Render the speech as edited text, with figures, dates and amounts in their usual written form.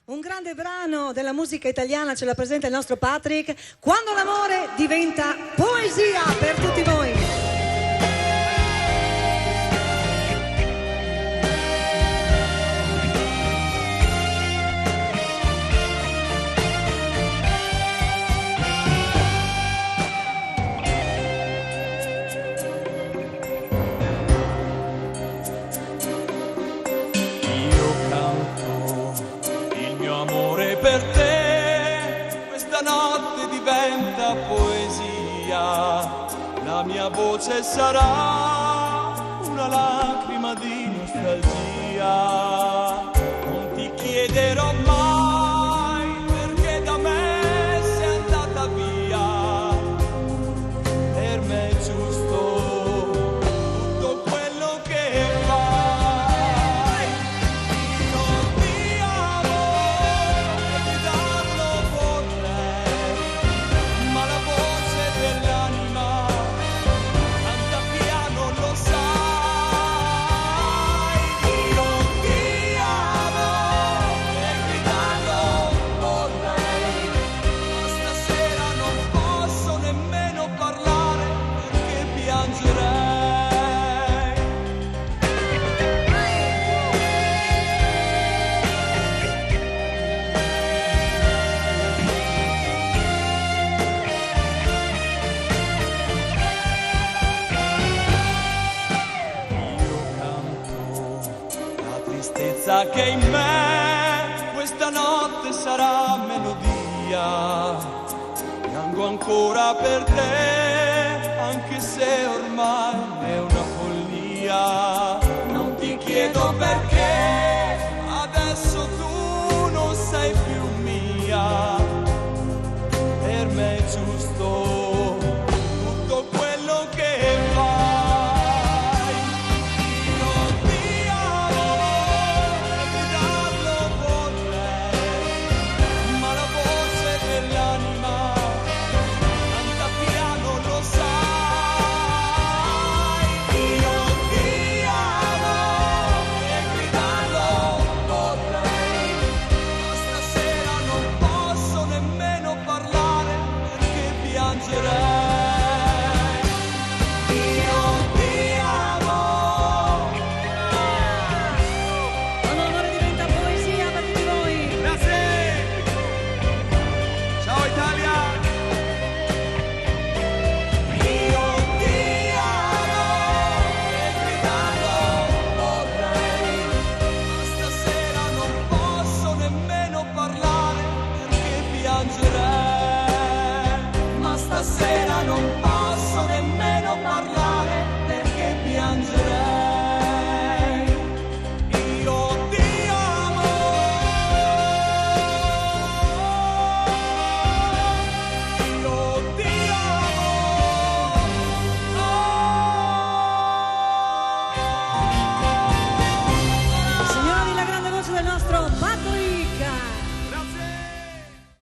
Un grande brano della musica italiana ce la presenta il nostro Patrick, Quando l'amore diventa poesia, per tutti voi. Per te questa notte diventa poesia, la mia voce sarà una lacrima di nostalgia. Non ti chiederò mai perché da me sei andata via, per me è giusto tutto quello che fai. Io ti amo, ma la voce dell'anima canta piano, lo sai. Io ti amo e gridarlo vorrei, ma stasera non posso nemmeno parlare perché piangerei. Tristezza che in me questa notte sarà melodia. Piango ancora per te, anche se ormai è una follia.